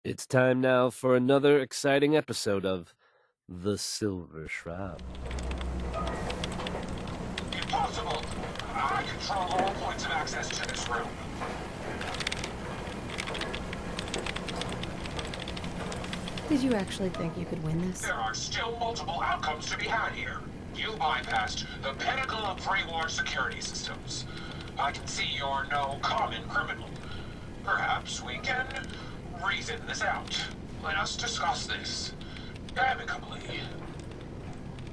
It's time now for another exciting episode of The Silver Shroud. Impossible! I control all points of access to this room. Did you actually think you could win this? There are still multiple outcomes to be had here. You bypassed the pinnacle of pre-war security systems. I can see you're no common criminal. Perhaps we can reason this out. Let us discuss this amicably.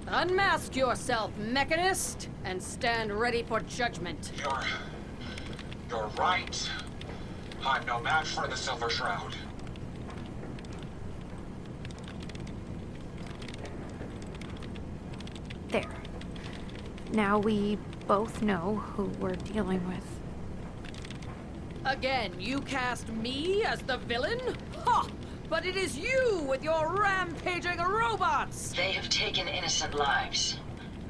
Unmask yourself, Mechanist, and stand ready for judgment. You're right. I'm no match for the Silver Shroud. There. Now we both know who we're dealing with. Again, you cast me as the villain? Ha! But it is you with your rampaging robots! They have taken innocent lives.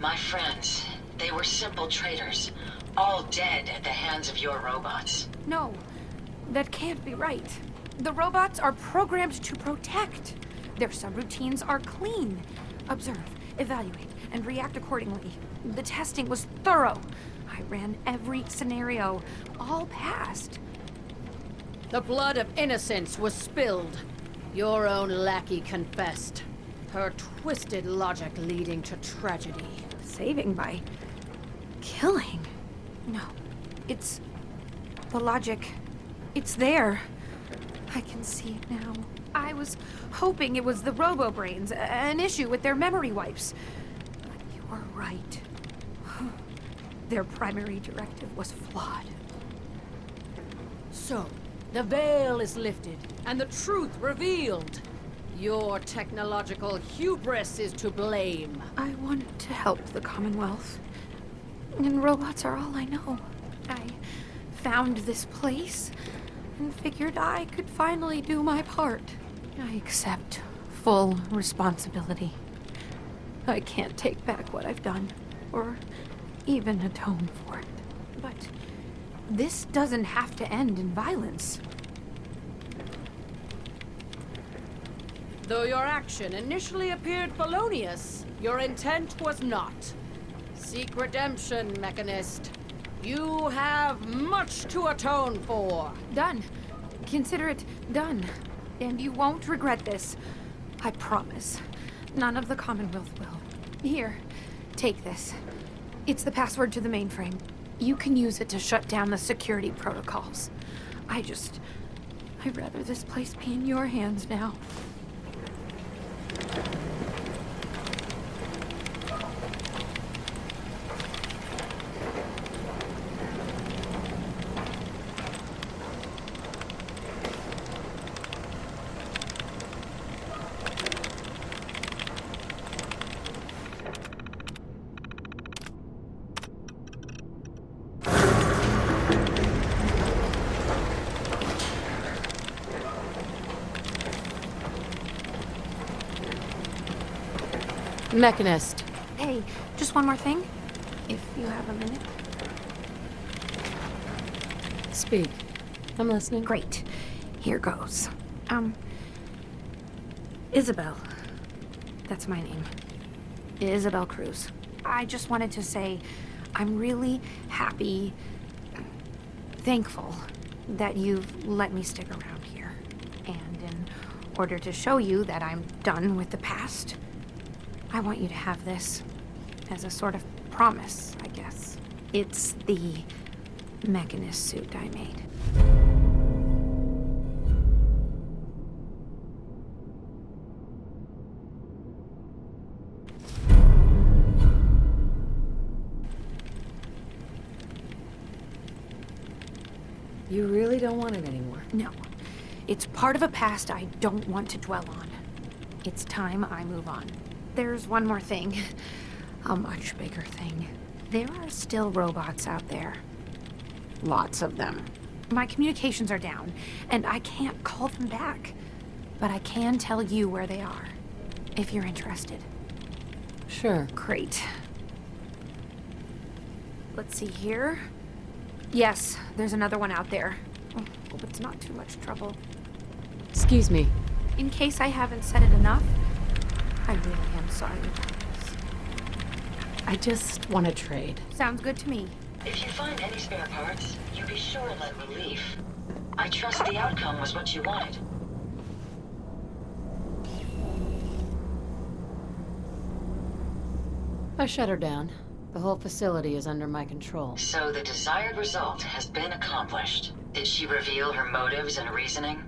My friends, they were simple traitors, all dead at the hands of your robots. No, that can't be right. The robots are programmed to protect. Their subroutines are clean. Observe, evaluate, and react accordingly. The testing was thorough. I ran every scenario. All passed. The blood of innocence was spilled. Your own lackey confessed. Her twisted logic leading to tragedy. Saving by killing. No, it's the logic. It's there. I can see it now. I was hoping it was the robo-brains, an issue with their memory wipes. But you were right. Their primary directive was flawed. So, the veil is lifted, and the truth revealed. Your technological hubris is to blame. I wanted to help the Commonwealth. And robots are all I know. I found this place and figured I could finally do my part. I accept full responsibility. I can't take back what I've done, or even atone for it. But this doesn't have to end in violence. Though your action initially appeared felonious, your intent was not. Seek redemption, Mechanist. You have much to atone for. Done. Consider it done. And you won't regret this. I promise. None of the Commonwealth will. Here, take this. It's the password to the mainframe. You can use it to shut down the security protocols. I'd rather this place be in your hands now. Mechanist. Hey, just one more thing, if you have a minute. Speak. I'm listening. Great. Here goes. Isabel. That's my name. Isabel Cruz. I just wanted to say I'm really happy, thankful that you've let me stick around here. And in order to show you that I'm done with the past, I want you to have this as a sort of promise, I guess. It's the Mechanist suit I made. You really don't want it anymore. No. It's part of a past I don't want to dwell on. It's time I move on. There's one more thing. A much bigger thing. There are still robots out there. Lots of them. My communications are down, and I can't call them back. But I can tell you where they are, if you're interested. Sure. Great. Let's see here. Yes, there's another one out there. Hope it's not too much trouble. Excuse me. In case I haven't said it enough, I really am sorry about this. I just want to trade. Sounds good to me. If you find any spare parts, you be sure and let me leave. I trust the outcome was what you wanted. I shut her down. The whole facility is under my control. So the desired result has been accomplished. Did she reveal her motives and reasoning?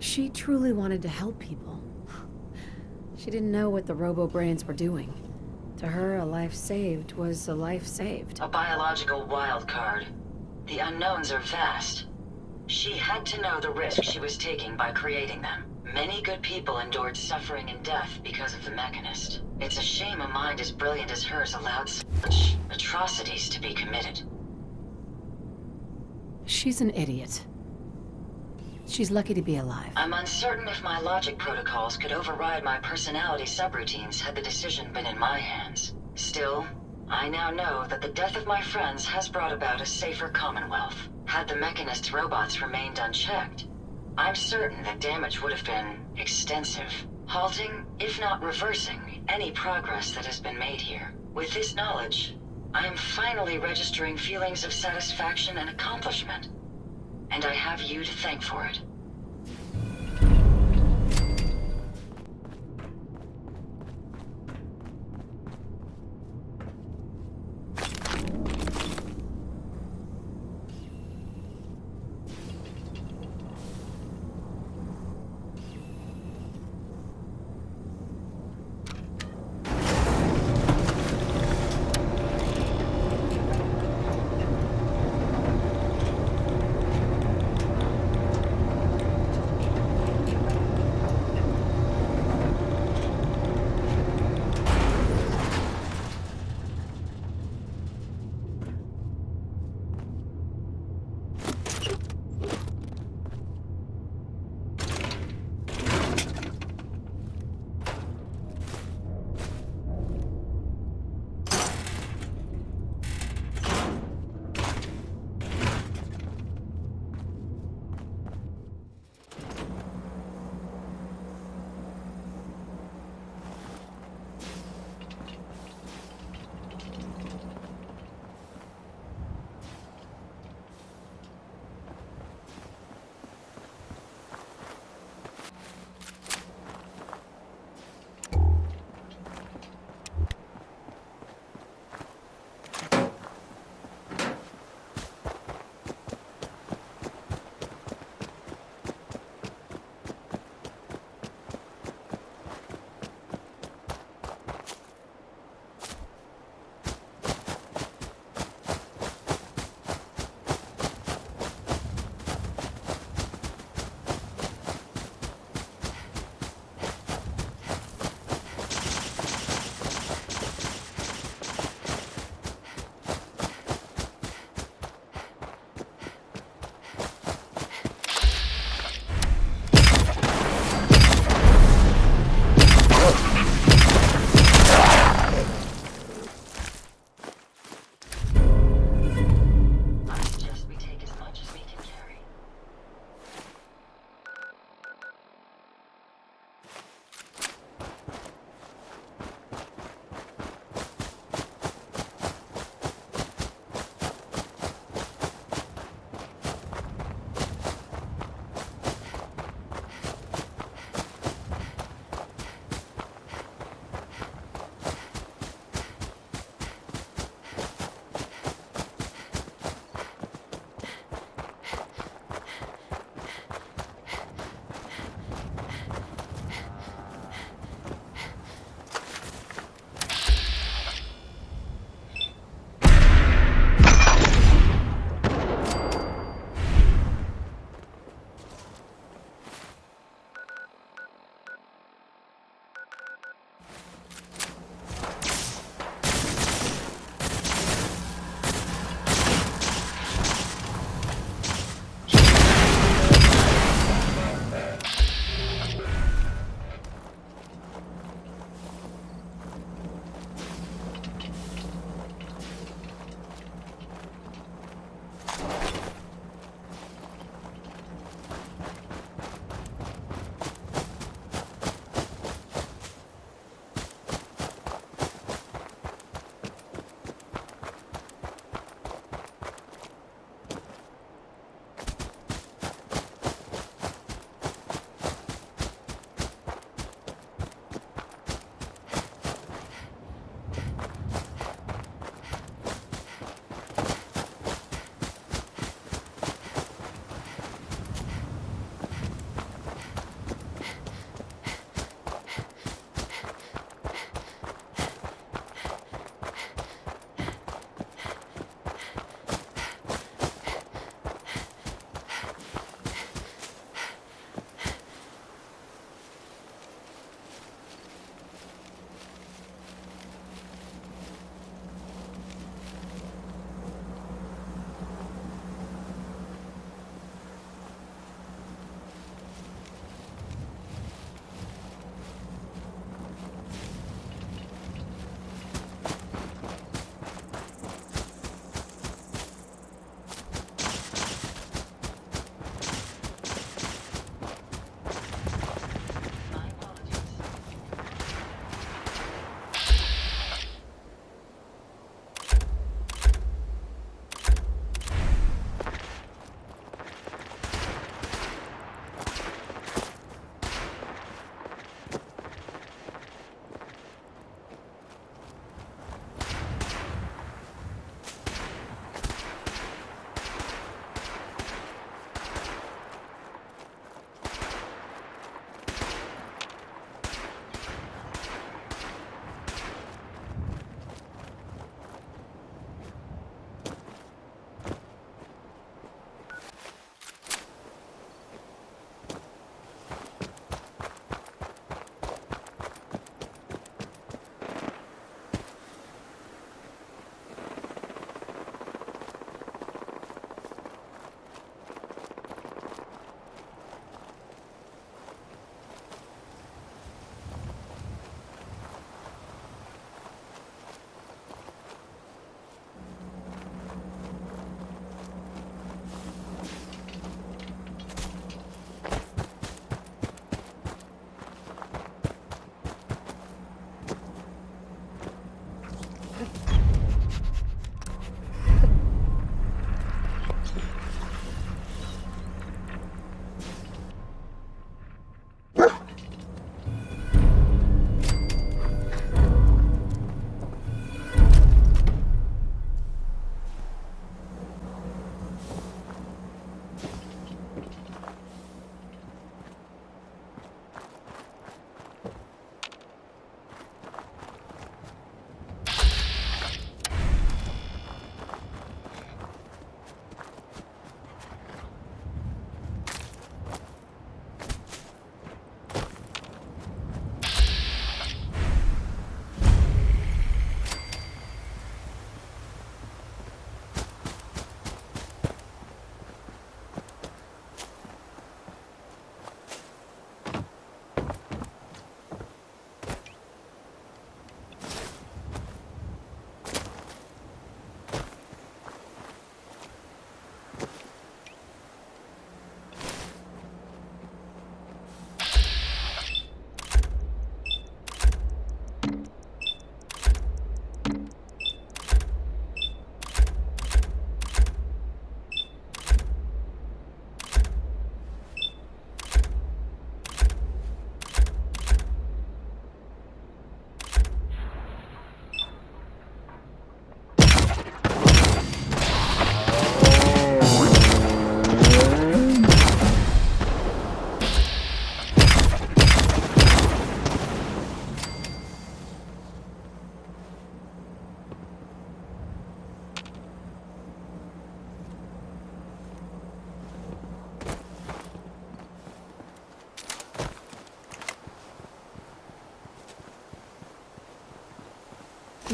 She truly wanted to help people. She didn't know what the robo-brains were doing. To her, a life saved was a life saved. A biological wild card. The unknowns are vast. She had to know the risk she was taking by creating them. Many good people endured suffering and death because of the Mechanist. It's a shame a mind as brilliant as hers allowed such atrocities to be committed. She's an idiot. She's lucky to be alive. I'm uncertain if my logic protocols could override my personality subroutines had the decision been in my hands. Still, I now know that the death of my friends has brought about a safer Commonwealth. Had the Mechanist's robots remained unchecked, I'm certain that damage would have been extensive, halting, if not reversing, any progress that has been made here. With this knowledge, I am finally registering feelings of satisfaction and accomplishment. And I have you to thank for it.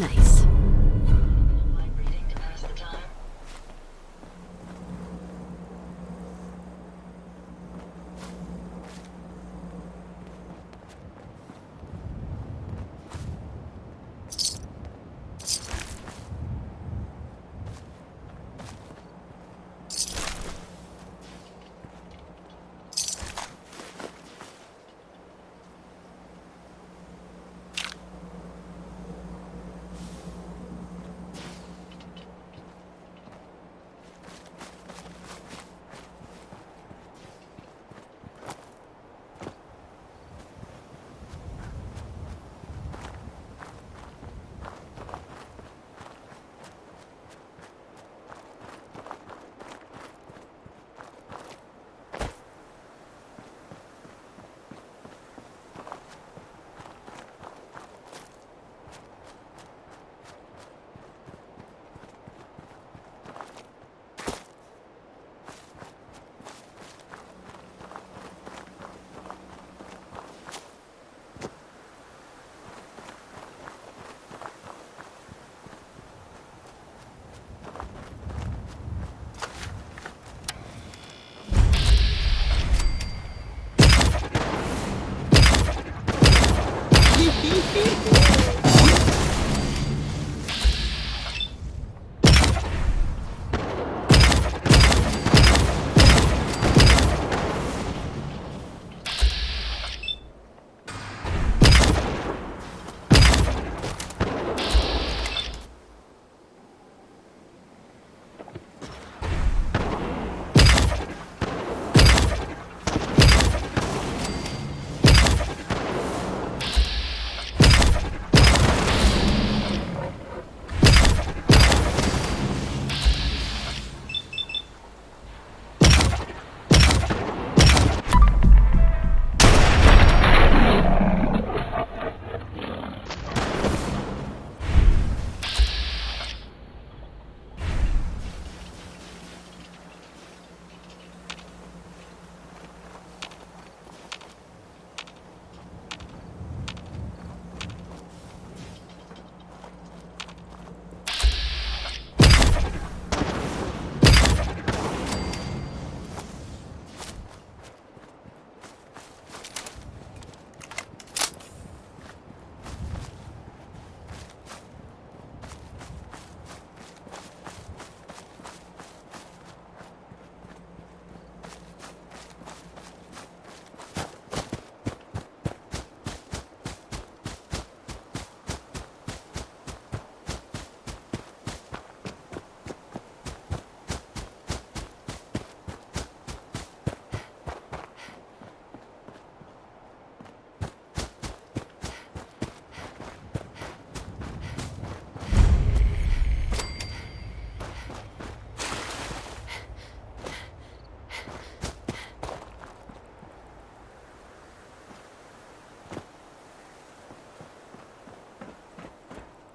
Nice. Like reading to pass the time?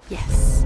Yes.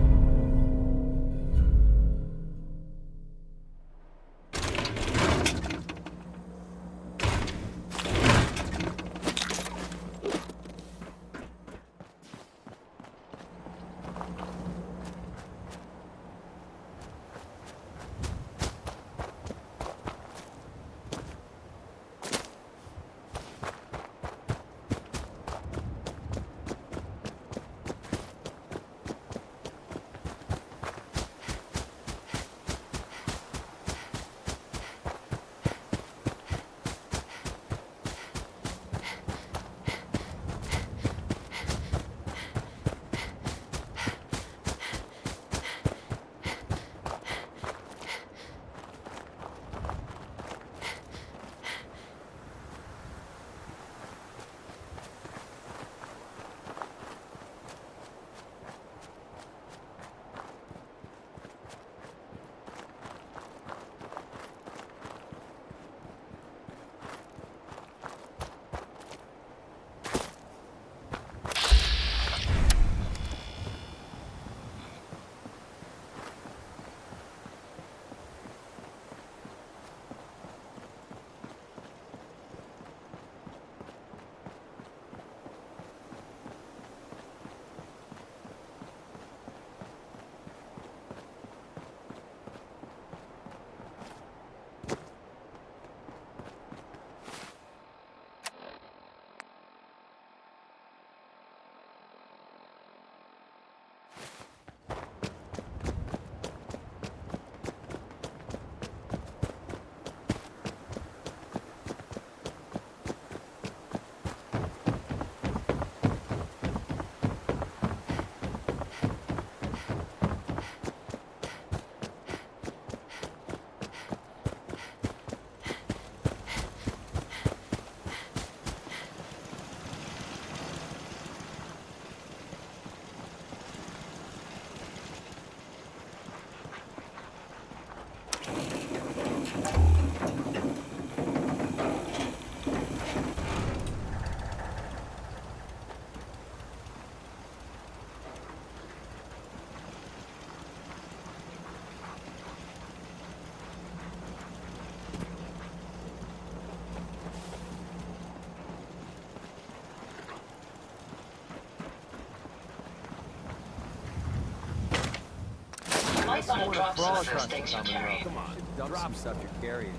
Drop some of those things you carry. Come on, dump some stuff you're carrying.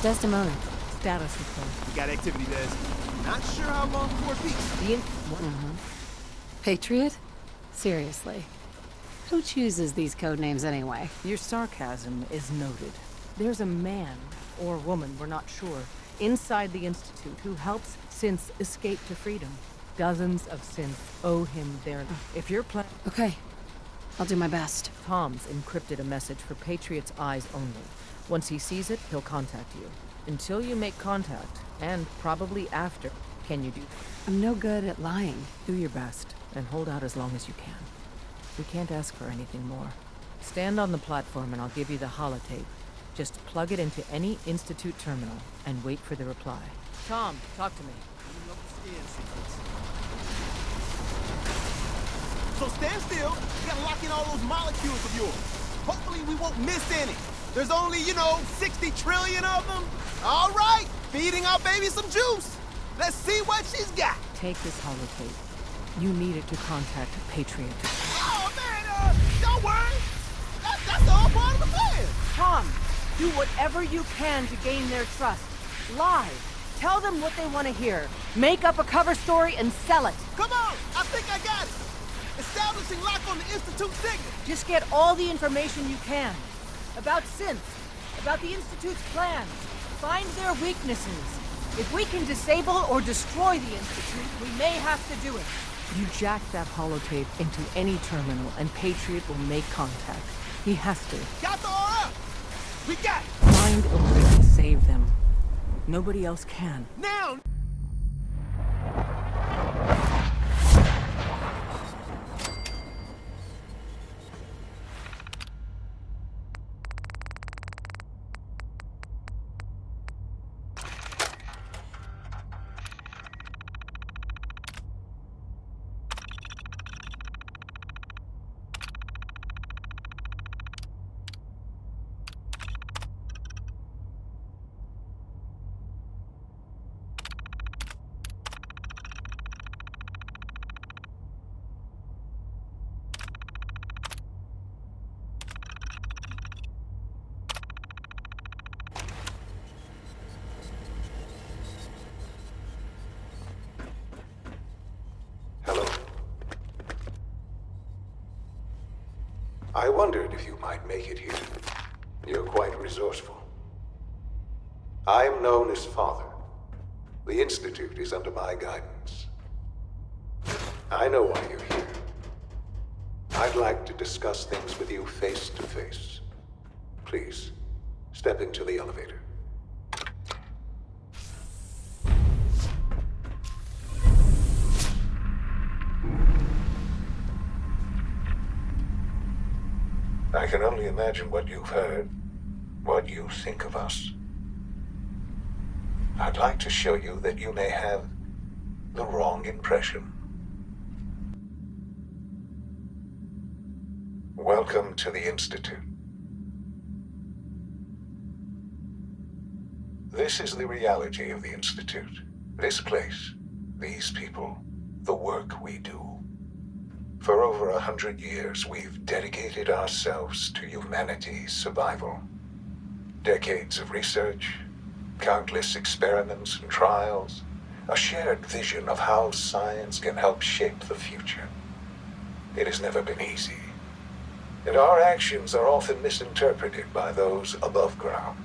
Desdemona, status report. We got activity, Des. Not sure how long for a peace. Patriot? Seriously. Who chooses these code names anyway? Your sarcasm is noted. There's a man, or woman, we're not sure, inside the Institute who helps synths escape to freedom. Dozens of synths owe him their life. If you're planning... Okay. I'll do my best. Tom's encrypted a message for Patriot's eyes only. Once he sees it, he'll contact you. Until you make contact, and probably after, can you do? I'm no good at lying. Do your best, and hold out as long as you can. We can't ask for anything more. Stand on the platform and I'll give you the holotape. Just plug it into any Institute terminal and wait for the reply. Tom, talk to me. So stand still. We gotta lock in all those molecules of yours. Hopefully we won't miss any. There's only, 60 trillion of them. All right, feeding our baby some juice. Let's see what she's got. Take this holotape. You need it to contact Patriot. Oh, man, don't worry. That's all part of the plan. Tom, do whatever you can to gain their trust. Lie. Tell them what they want to hear. Make up a cover story and sell it. Come on, I think I got it. Establishing lock on the Institute signal. Just get all the information you can. About synths, about the Institute's plans. Find their weaknesses. If we can disable or destroy the Institute, we may have to do it. You jack that holotape into any terminal and Patriot will make contact. He has to. Got the RF. We got it. Find a way to save them. Nobody else can. Now. Hello. I wondered if you might make it here. You're quite resourceful. I'm known as Father. The Institute is under my guidance. I know why you're here. I'd like to discuss things with you face to face. Please, step into the elevator. I can only imagine what you've heard, what you think of us. I'd like to show you that you may have the wrong impression. Welcome to the Institute. This is the reality of the Institute. This place, these people, the work we do. For over 100 years, we've dedicated ourselves to humanity's survival. Decades of research, countless experiments and trials, a shared vision of how science can help shape the future. It has never been easy, and our actions are often misinterpreted by those above ground.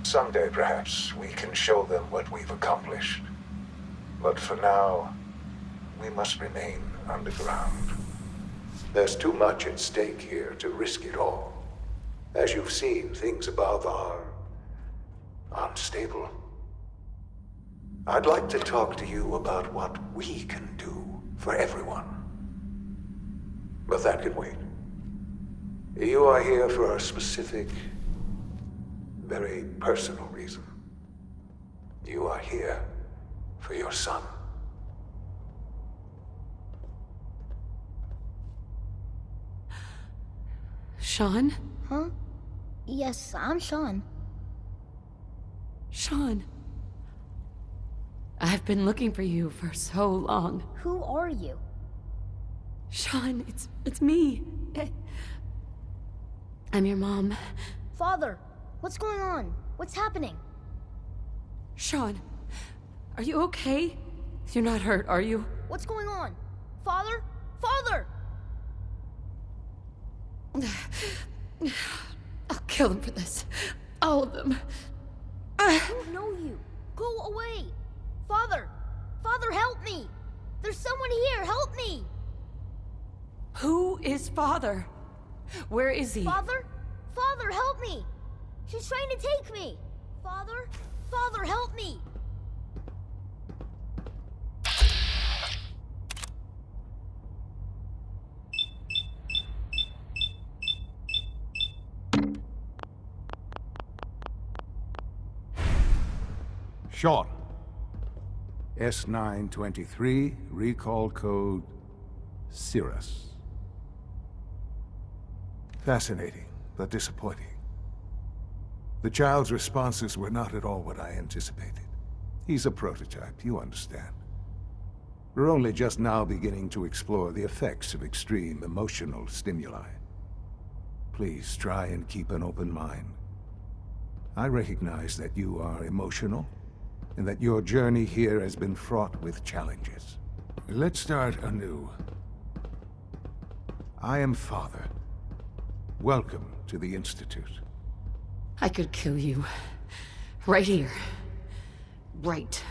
Someday, perhaps, we can show them what we've accomplished. But for now, we must remain underground. There's too much at stake here to risk it all. As you've seen, things above are unstable. I'd like to talk to you about what we can do for everyone. But that can wait. You are here for a specific, very personal reason. You are here for your son. Sean? Huh? Yes, I'm Sean. Sean. I've been looking for you for so long. Who are you? Sean, it's me. I'm your mom. Father, what's going on? What's happening? Sean, are you okay? You're not hurt, are you? What's going on? Father? Father! I'll kill them for this. All of them. I don't know you. Go away. Father! Father, help me! There's someone here, help me! Who is Father? Where is he? Father? Father, help me! She's trying to take me! Father? Father, help me! Sean. S923, recall code Cirrus. Fascinating, but disappointing. The child's responses were not at all what I anticipated. He's a prototype, you understand. We're only just now beginning to explore the effects of extreme emotional stimuli. Please try and keep an open mind. I recognize that you are emotional, and that your journey here has been fraught with challenges. Let's start anew. I am Father. Welcome to the Institute. I could kill you. Right here. Right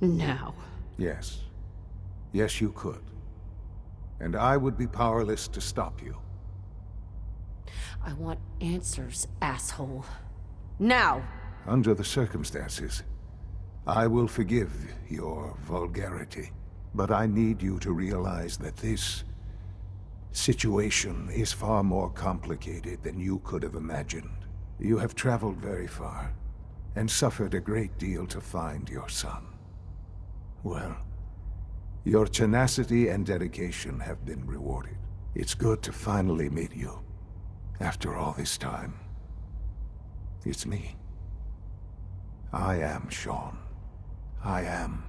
now. Yes. Yes, you could. And I would be powerless to stop you. I want answers, asshole. Now! Under the circumstances, I will forgive your vulgarity. But I need you to realize that this situation is far more complicated than you could have imagined. You have traveled very far, and suffered a great deal to find your son. Well, your tenacity and dedication have been rewarded. It's good to finally meet you, after all this time. It's me. I am Sean. I am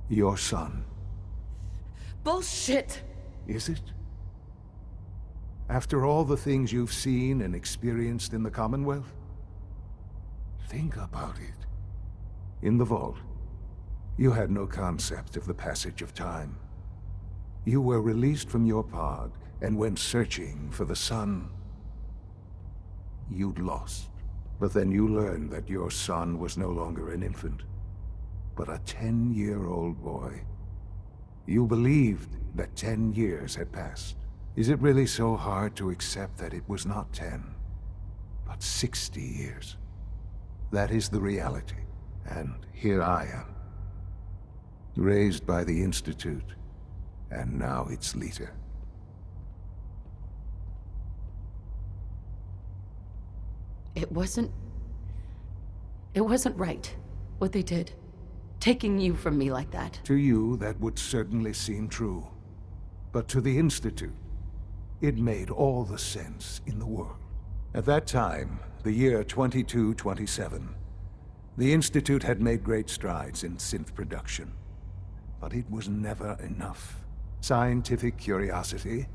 your son. Bullshit! Is it? After all the things you've seen and experienced in the Commonwealth? Think about it. In the vault, you had no concept of the passage of time. You were released from your pod and went searching for the son you'd lost. But then you learned that your son was no longer an infant, but a 10-year-old boy. You believed that 10 years had passed. Is it really so hard to accept that it was not 10, but 60 years? That is the reality, and here I am. Raised by the Institute, and now its leader. It wasn't right, what they did. Taking you from me like that. To you, that would certainly seem true. But to the Institute, It made all the sense in the world. At that time, the year 2227, the Institute had made great strides in synth production. But it was never enough. Scientific curiosity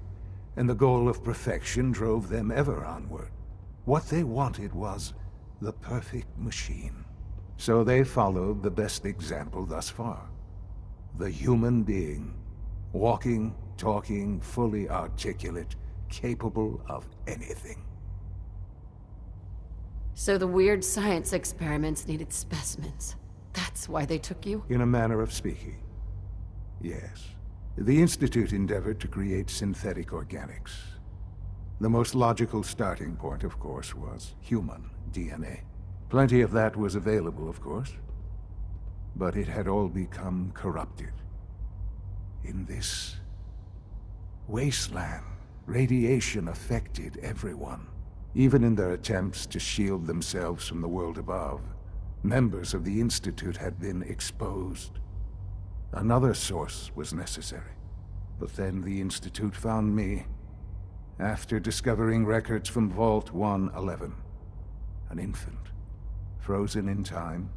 and the goal of perfection drove them ever onward. What they wanted was the perfect machine. So they followed the best example thus far. The human being. Walking, talking, fully articulate, capable of anything. So the weird science experiments needed specimens. That's why they took you? In a manner of speaking. Yes. The Institute endeavored to create synthetic organics. The most logical starting point, of course, was human DNA. Plenty of that was available, of course. But it had all become corrupted. In this wasteland, radiation affected everyone. Even in their attempts to shield themselves from the world above, members of the Institute had been exposed. Another source was necessary. But then the Institute found me, after discovering records from Vault 111. An infant, frozen in time,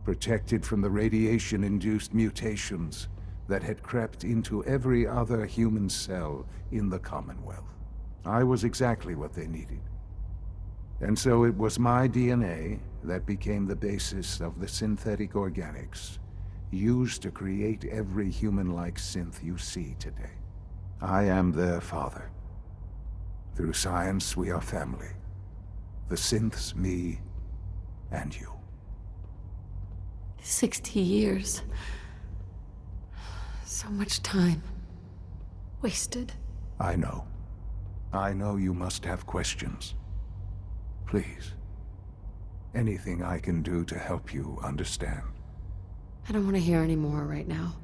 protected from the radiation-induced mutations that had crept into every other human cell in the Commonwealth. I was exactly what they needed. And so it was my DNA that became the basis of the synthetic organics used to create every human-like synth you see today. I am their father. Through science, we are family. The synths, me, and you. 60 years. So much time. Wasted. I know. I know you must have questions. Please. Anything I can do to help you understand. I don't want to hear any more right now.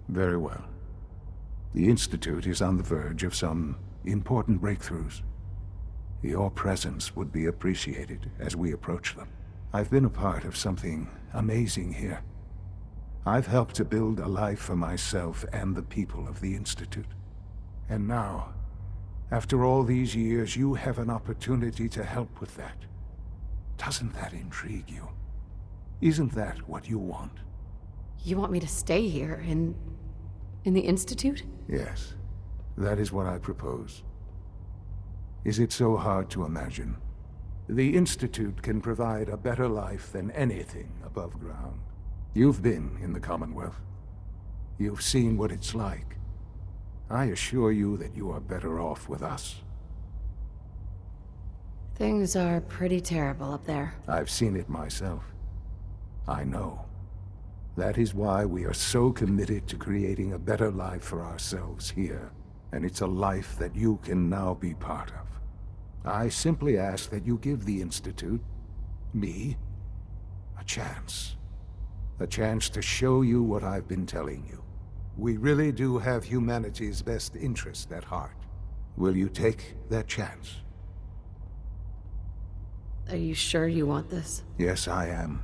Very well. The Institute is on the verge of some important breakthroughs. Your presence would be appreciated as we approach them. I've been a part of something amazing here. I've helped to build a life for myself and the people of the Institute. And now, after all these years, you have an opportunity to help with that. Doesn't that intrigue you? Isn't that what you want? You want me to stay here, in the Institute? Yes, that is what I propose. Is it so hard to imagine? The Institute can provide a better life than anything above ground. You've been in the Commonwealth. You've seen what it's like. I assure you that you are better off with us. Things are pretty terrible up there. I've seen it myself. I know. That is why we are so committed to creating a better life for ourselves here. And it's a life that you can now be part of. I simply ask that you give the Institute, me, a chance. A chance to show you what I've been telling you. We really do have humanity's best interest at heart. Will you take that chance? Are you sure you want this? Yes, I am.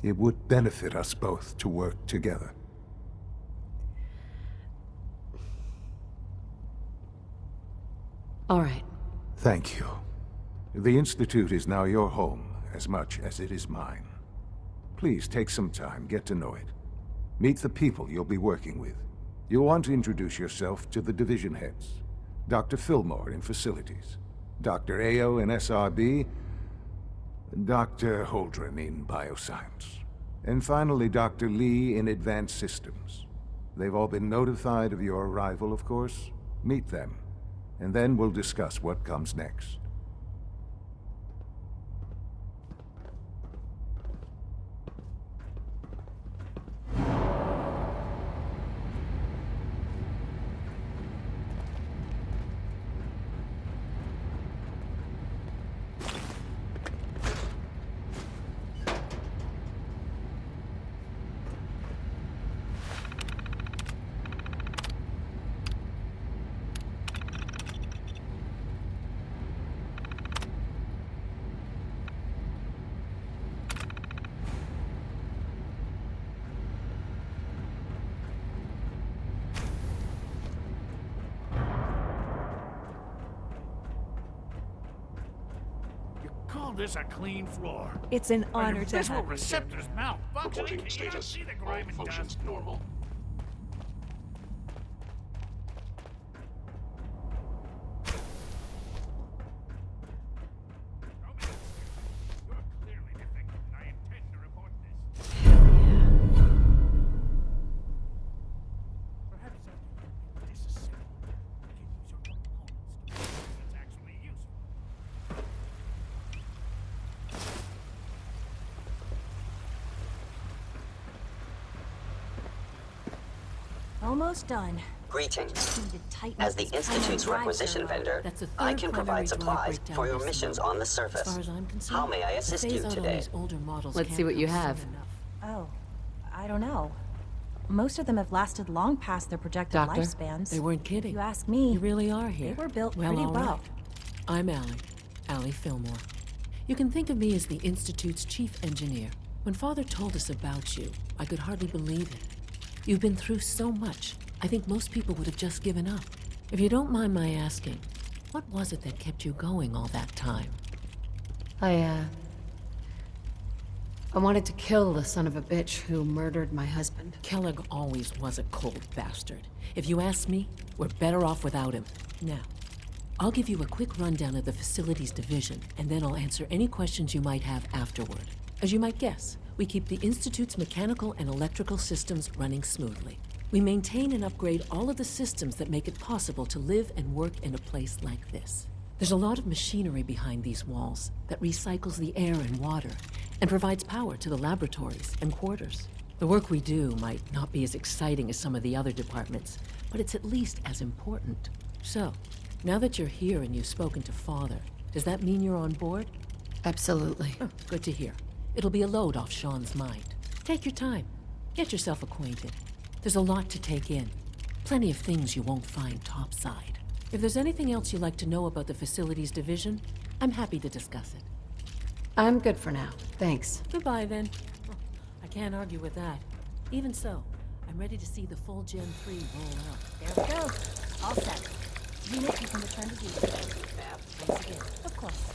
It would benefit us both to work together. All right. Thank you. The Institute is now your home, as much as it is mine. Please take some time, get to know it. Meet the people you'll be working with. You'll want to introduce yourself to the division heads. Dr. Fillmore in Facilities, Dr. Ayo in SRB, Dr. Holdren in Bioscience, and finally Dr. Lee in Advanced Systems. They've all been notified of your arrival, of course. Meet them, and then we'll discuss what comes next. this a clean floor. It's an Are honor your to visual have you. receptors malfunctioning? Reporting Can you not status. see the All grime and functions dust? normal. You're clearly defective, and I intend to report this. Perhaps disassemble. You can use your components to make something that's actually useful. Almost done. Greetings. Need to tighten As up the this panel Institute's drive requisition servo. vendor, That's the I third can primary provide drive supplies breakdown for your this missions month. on the surface. As far as I'm concerned, How may I the assist you phase out on today? these older models Let's can't see what you come soon have. enough. Oh, I don't know. Most of them have lasted long past their projected Doctor, lifespans. They weren't kidding. If you ask me, You really are here. they were built well, pretty all well. right. I'm Allie Fillmore. You can think of me as the Institute's chief engineer. When Father told us about you, I could hardly believe it. You've been through so much, I think most people would have just given up. If you don't mind my asking, what was it that kept you going all that time? I wanted to kill the son of a bitch who murdered my husband. Kellogg always was a cold bastard. If you ask me, we're better off without him. Now, I'll give you a quick rundown of the facilities division, and then I'll answer any questions you might have afterward. As you might guess, we keep the Institute's mechanical and electrical systems running smoothly. We maintain and upgrade all of the systems that make it possible to live and work in a place like this. There's a lot of machinery behind these walls that recycles the air and water and provides power to the laboratories and quarters. The work we do might not be as exciting as some of the other departments, but it's at least as important. So, now that you're here and you've spoken to Father, does that mean you're on board? Absolutely. Oh, good to hear. It'll be a load off Sean's mind. Take your time. Get yourself acquainted. There's a lot to take in. Plenty of things you won't find topside. If there's anything else you'd like to know about the facilities division, I'm happy to discuss it. I'm good for now. Thanks. Goodbye, then. I can't argue with that. Even so, I'm ready to see the full Gen 3 roll out. There we go. All set. Unit, you can return to duty. Thanks again. Of course.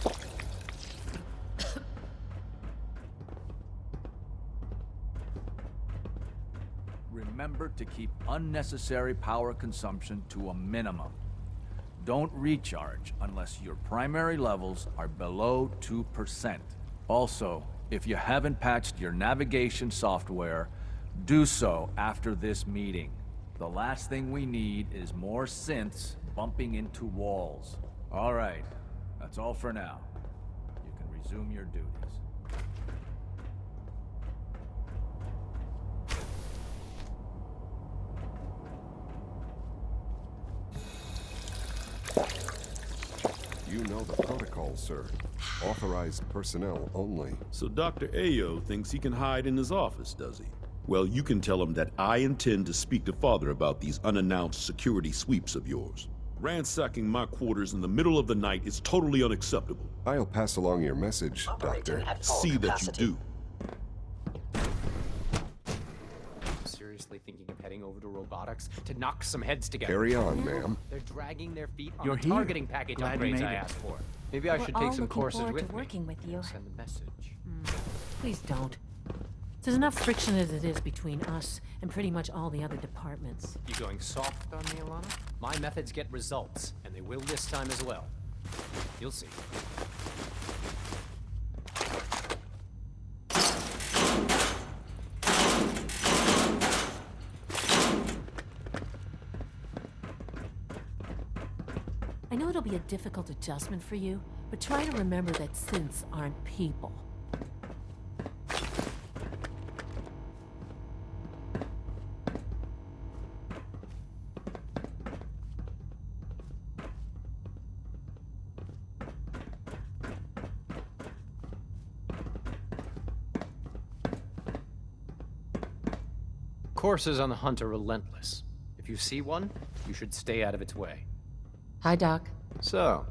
Remember to keep unnecessary power consumption to a minimum. Don't recharge unless your primary levels are below 2%. Also, if you haven't patched your navigation software, do so after this meeting. The last thing we need is more synths bumping into walls. All right, that's all for now. You can resume your duties. You know the protocol, sir. Authorized personnel only. So Dr. Ayo thinks he can hide in his office, does he? Well, you can tell him that I intend to speak to Father about these unannounced security sweeps of yours. Ransacking my quarters in the middle of the night is totally unacceptable. I'll pass along your message, Doctor. See that you do. Seriously thinking of heading over to robotics to knock some heads together. Carry on, ma'am. They're dragging their feet on You're the here. targeting package Glad you upgrades made I it. asked for. Maybe I should take some courses with me. Working with you. Send a message. Please don't. There's enough friction as it is between us and pretty much all the other departments. You going soft on me, Alana? My methods get results, and they will this time as well. You'll see. I know it'll be a difficult adjustment for you, but try to remember that synths aren't people. Courses on the hunt are relentless. If you see one, you should stay out of its way. Hi, Doc. So,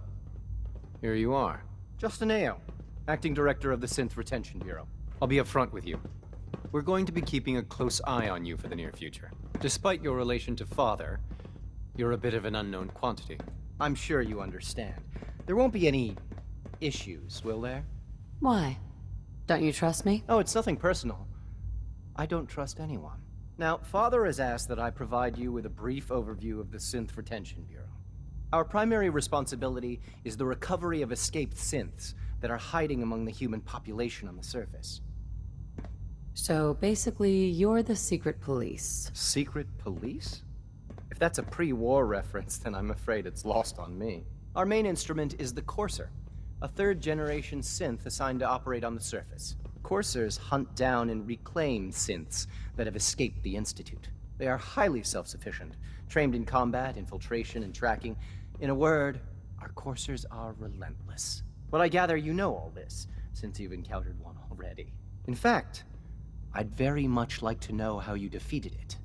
here you are. Justin Ayo, Acting Director of the Synth Retention Bureau. I'll be upfront with you. We're going to be keeping a close eye on you for the near future. Despite your relation to Father, you're a bit of an unknown quantity. I'm sure you understand. There won't be any issues, will there? Why? Don't you trust me? Oh, it's nothing personal. I don't trust anyone. Now, Father has asked that I provide you with a brief overview of the Synth Retention Bureau. Our primary responsibility is the recovery of escaped synths that are hiding among the human population on the surface. So basically, you're the secret police. Secret police? If that's a pre-war reference, then I'm afraid it's lost on me. Our main instrument is the Courser, a third-generation synth assigned to operate on the surface. Coursers hunt down and reclaim synths that have escaped the Institute. They are highly self-sufficient, trained in combat, infiltration, and tracking. In a word, our Coursers are relentless. But I gather you know all this, since you've encountered one already. In fact, I'd very much like to know how you defeated it.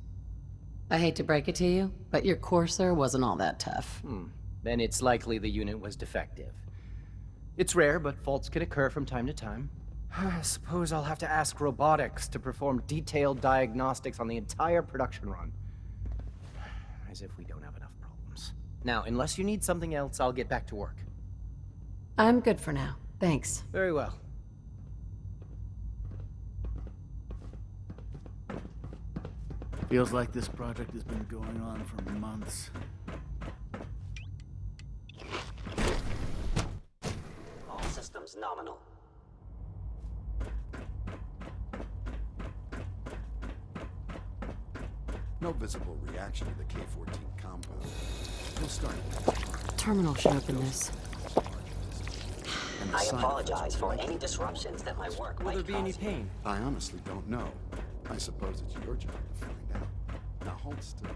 I hate to break it to you, but your Courser wasn't all that tough. Then it's likely the unit was defective. It's rare, but faults can occur from time to time. I suppose I'll have to ask robotics to perform detailed diagnostics on the entire production run. As if we don't have enough problems. Now, unless you need something else, I'll get back to work. I'm good for now. Thanks. Very well. Feels like this project has been going on for months. All systems nominal. No visible reaction to the K-14 compound. We'll start. Terminal should open this. I apologize for any disruptions that my work might cause. Will there be any pain? I honestly don't know. I suppose it's your job to find out. Now hold still.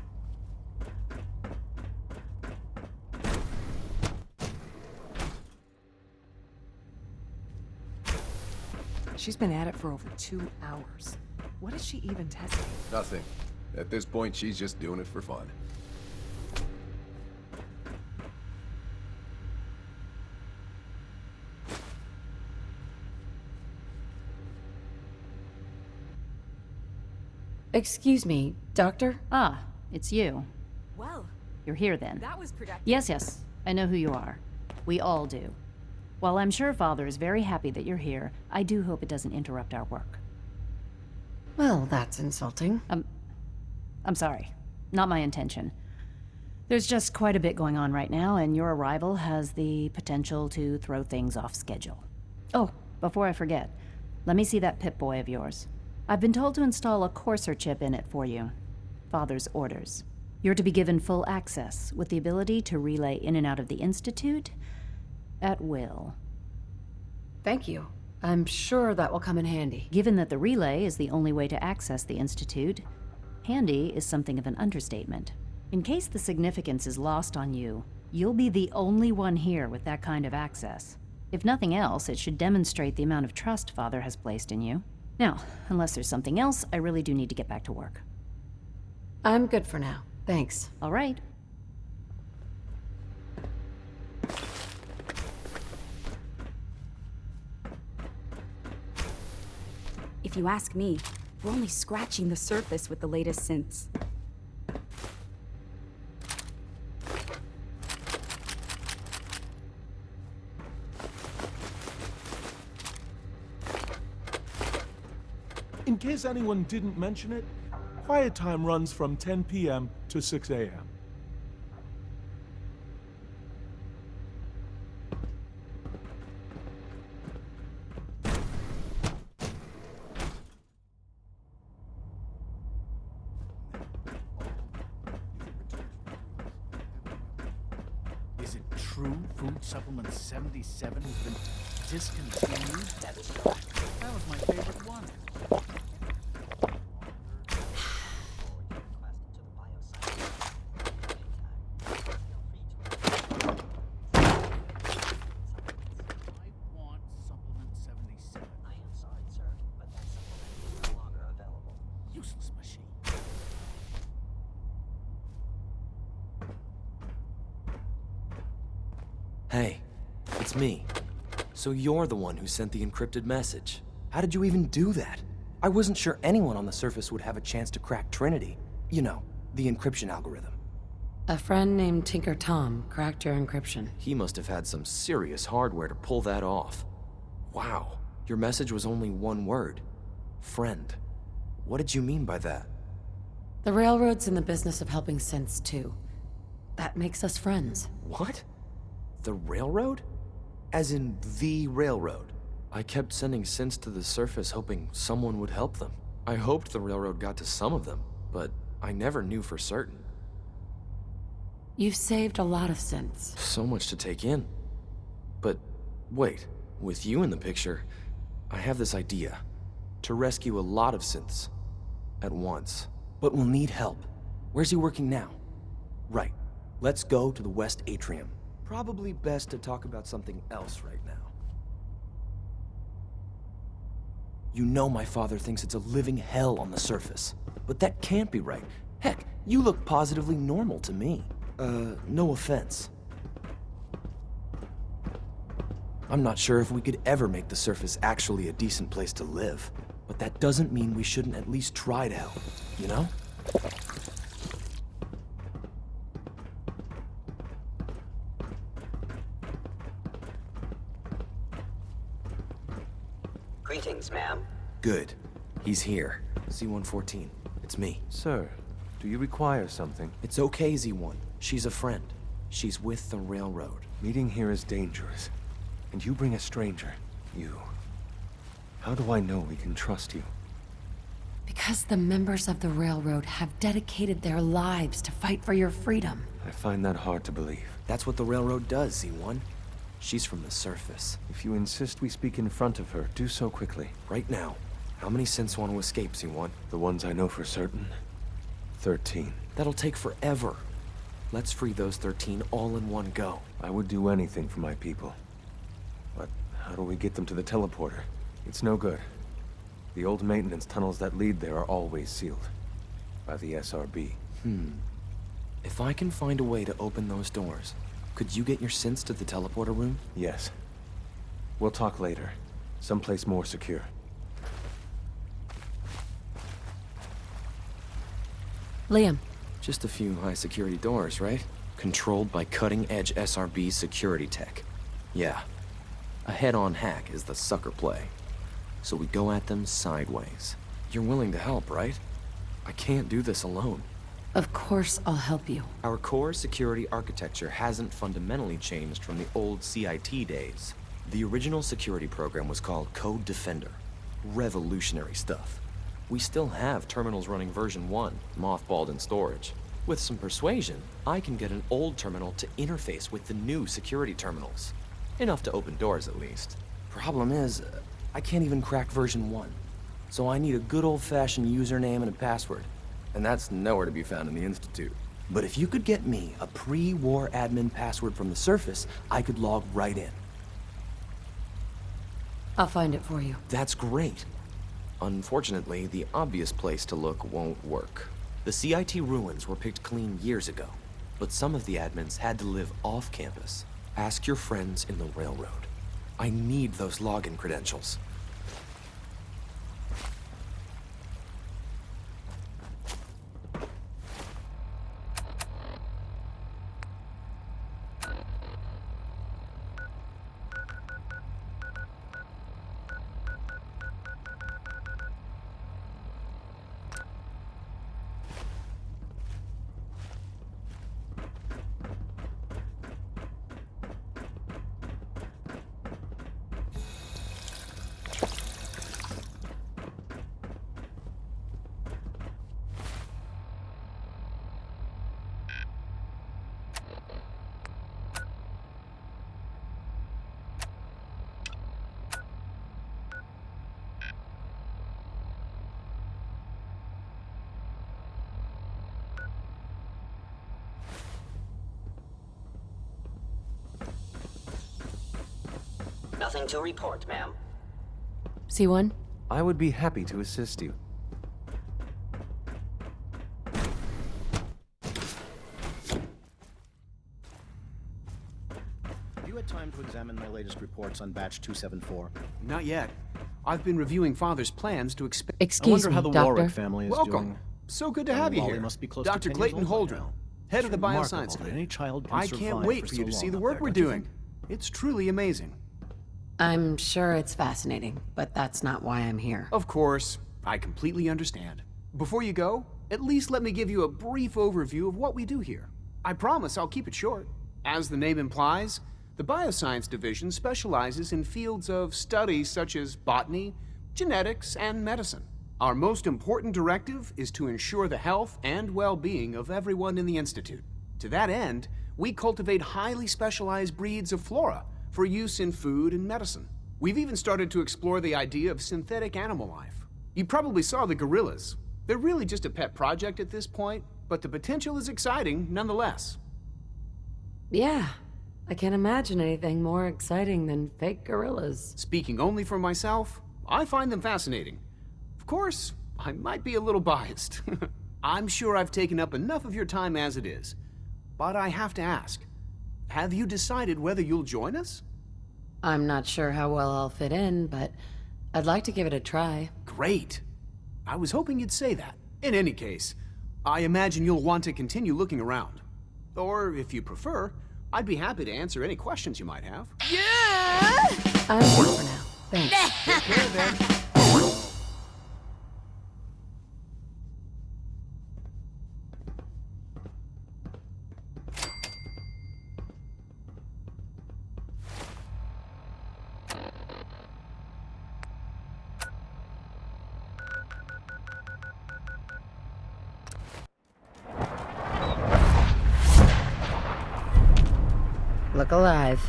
She's been at it for over 2 hours. What is she even testing? Nothing. At this point, she's just doing it for fun. Excuse me, Doctor? Ah, it's you. Well, You're here then. that was productive. Yes, I know who you are. We all do. While I'm sure Father is very happy that you're here, I do hope it doesn't interrupt our work. Well, that's insulting. I'm sorry. Not my intention. There's just quite a bit going on right now, and your arrival has the potential to throw things off schedule. Oh, before I forget, let me see that Pip-Boy of yours. I've been told to install a Courser chip in it for you. Father's orders. You're to be given full access, with the ability to relay in and out of the Institute at will. Thank you. I'm sure that will come in handy. Given that the relay is the only way to access the Institute, handy is something of an understatement. In case the significance is lost on you, you'll be the only one here with that kind of access. If nothing else, it should demonstrate the amount of trust Father has placed in you. Now, unless there's something else, I really do need to get back to work. I'm good for now. Thanks. All right. If you ask me, we're only scratching the surface with the latest synths. In case anyone didn't mention it, quiet time runs from 10 p.m. to 6 a.m. Is it true Food Supplement 77 has been discontinued? That was my favorite one. Hey, it's me. So you're the one who sent the encrypted message. How did you even do that? I wasn't sure anyone on the surface would have a chance to crack Trinity. You know, the encryption algorithm. A friend named Tinker Tom cracked your encryption. He must have had some serious hardware to pull that off. Wow. Your message was only one word. Friend. What did you mean by that? The Railroad's in the business of helping synths, too. That makes us friends. What? The Railroad? As in the Railroad? I kept sending synths to the surface hoping someone would help them. I hoped the Railroad got to some of them, but I never knew for certain. You've saved a lot of synths. So much to take in. But wait, with you in the picture, I have this idea. To rescue a lot of synths. At once. But we'll need help. Where's he working now? Right. Let's go to the West Atrium. Probably best to talk about something else right now. You know my father thinks it's a living hell on the surface. But that can't be right. Heck, you look positively normal to me. No offense. I'm not sure if we could ever make the surface actually a decent place to live. But that doesn't mean we shouldn't at least try to help, you know? Greetings, ma'am. Good. He's here. Z-114. It's me. Sir, do you require something? It's okay, Z-1. She's a friend. She's with the Railroad. Meeting here is dangerous. And you bring a stranger. How do I know we can trust you? Because the members of the Railroad have dedicated their lives to fight for your freedom. I find that hard to believe. That's what the Railroad does, Z-1. She's from the surface. If you insist we speak in front of her, do so quickly. Right now. How many synths want to escape, Z-1? The ones I know for certain. 13. That'll take forever. Let's free those 13 all in one go. I would do anything for my people. But how do we get them to the teleporter? It's no good. The old maintenance tunnels that lead there are always sealed. By the SRB. If I can find a way to open those doors, could you get your synths to the teleporter room? Yes. We'll talk later. Someplace more secure. Liam. Just a few high-security doors, right? Controlled by cutting-edge SRB security tech. Yeah. A head-on hack is the sucker play. So we go at them sideways. You're willing to help, right? I can't do this alone. Of course I'll help you. Our core security architecture hasn't fundamentally changed from the old CIT days. The original security program was called Code Defender. Revolutionary stuff. We still have terminals running version 1, mothballed in storage. With some persuasion, I can get an old terminal to interface with the new security terminals. Enough to open doors, at least. Problem is, I can't even crack version 1. So I need a good old-fashioned username and a password. And that's nowhere to be found in the Institute. But if you could get me a pre-war admin password from the surface, I could log right in. I'll find it for you. That's great. Unfortunately, the obvious place to look won't work. The CIT ruins were picked clean years ago, but some of the admins had to live off campus. Ask your friends in the Railroad. I need those login credentials. Nothing to report, ma'am. C1? I would be happy to assist you. Have you had time to examine my latest reports on batch 274? Not yet. I've been reviewing Father's plans to expand. I wonder how the Warwick family is Welcome. doing. So good to have you Wally here. must be close Dr. to 10 Clayton years old by Holdren, now. head of the It's remarkable Bioscience that Group. any child can I can't survive wait for for you so to see long the up work there, we're don't you doing. think? It's truly amazing. I'm sure it's fascinating, but that's not why I'm here. Of course, I completely understand. Before you go, at least let me give you a brief overview of what we do here. I promise I'll keep it short. As the name implies, the Bioscience Division specializes in fields of study such as botany, genetics, and medicine. Our most important directive is to ensure the health and well-being of everyone in the Institute. To that end, we cultivate highly specialized breeds of flora for use in food and medicine. We've even started to explore the idea of synthetic animal life. You probably saw the gorillas. They're really just a pet project at this point, but the potential is exciting nonetheless. Yeah, I can't imagine anything more exciting than fake gorillas. Speaking only for myself, I find them fascinating. Of course, I might be a little biased. I'm sure I've taken up enough of your time as it is. But I have to ask, have you decided whether you'll join us? I'm not sure how well I'll fit in, but I'd like to give it a try. Great. I was hoping you'd say that. In any case, I imagine you'll want to continue looking around. Or, if you prefer, I'd be happy to answer any questions you might have. Yeah! I'm good for now. Thanks. Take care then. Look alive.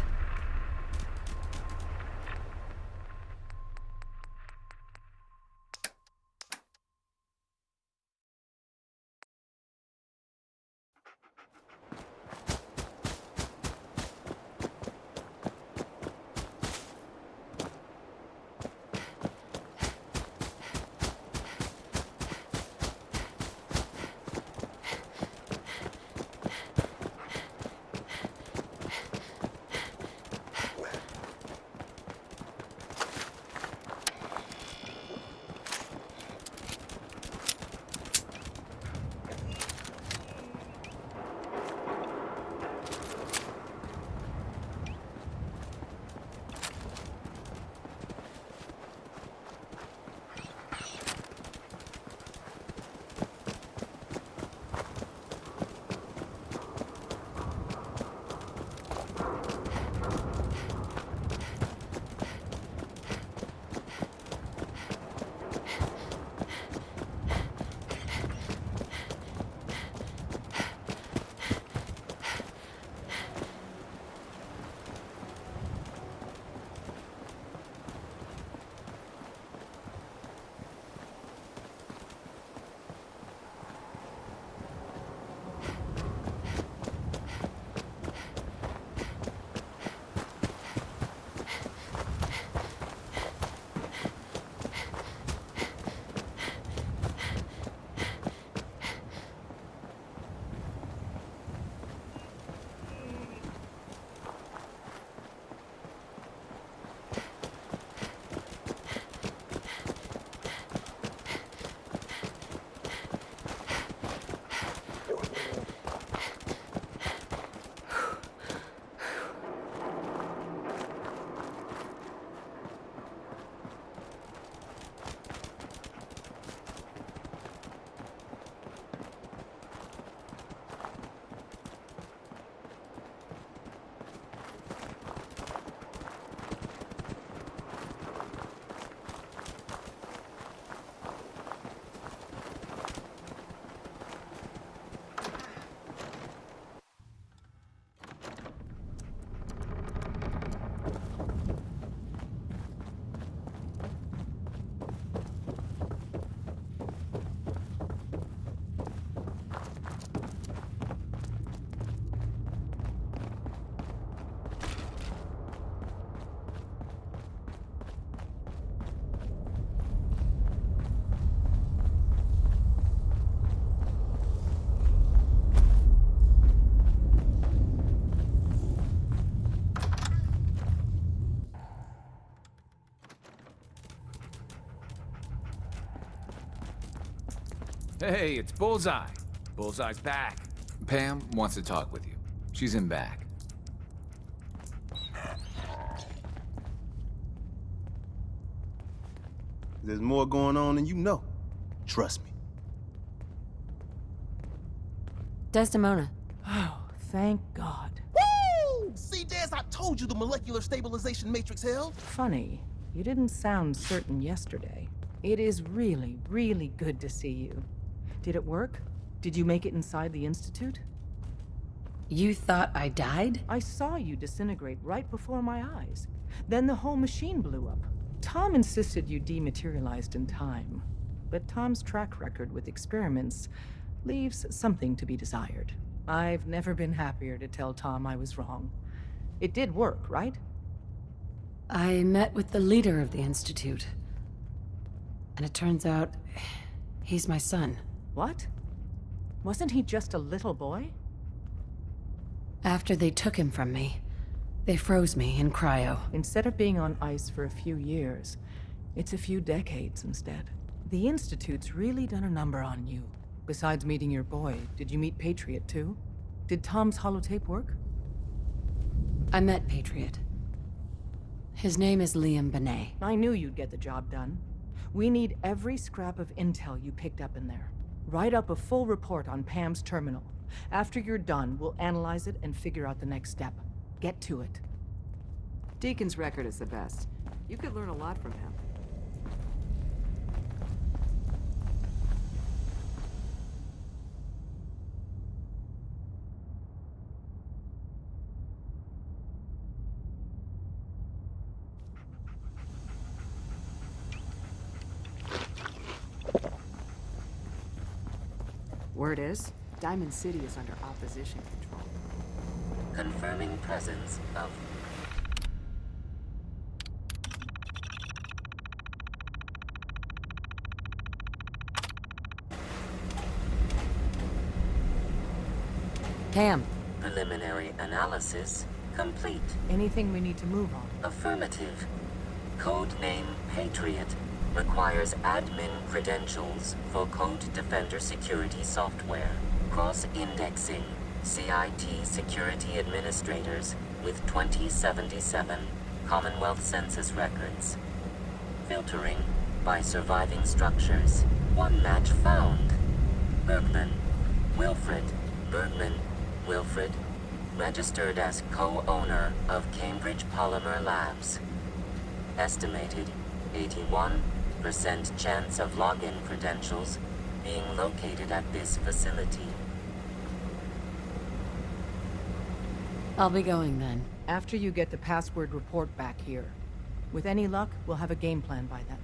Hey, it's Bullseye. Bullseye's back. Pam wants to talk with you. She's in back. There's more going on than you know. Trust me. Desdemona. Oh, thank God. Woo! See, Des, I told you the molecular stabilization matrix held. Funny, you didn't sound certain yesterday. It is really, really good to see you. Did it work? Did you make it inside the Institute? You thought I died? I saw you disintegrate right before my eyes. Then the whole machine blew up. Tom insisted you dematerialized in time. But Tom's track record with experiments leaves something to be desired. I've never been happier to tell Tom I was wrong. It did work, right? I met with the leader of the Institute. And it turns out, he's my son. What? Wasn't he just a little boy? After they took him from me, they froze me in cryo. Instead of being on ice for a few years, it's a few decades instead. The Institute's really done a number on you. Besides meeting your boy, did you meet Patriot too? Did Tom's holotape work? I met Patriot. His name is Liam Benet. I knew you'd get the job done. We need every scrap of intel you picked up in there. Write up a full report on Pam's terminal. After you're done, we'll analyze it and figure out the next step. Get to it. Deacon's record is the best. You could learn a lot from him. Word is, Diamond City is under opposition control. Confirming presence of... Pam. Preliminary analysis complete. Anything we need to move on? Affirmative. Codename Patriot requires admin credentials for Code Defender security software. Cross-indexing CIT security administrators with 2077 Commonwealth Census records. Filtering by surviving structures. One match found. Bergman. Wilfred. Bergman. Wilfred. Registered as co-owner of Cambridge Polymer Labs. Estimated 81% chance of login credentials being located at this facility. I'll be going then. After you get the password report back here. With any luck, we'll have a game plan by then.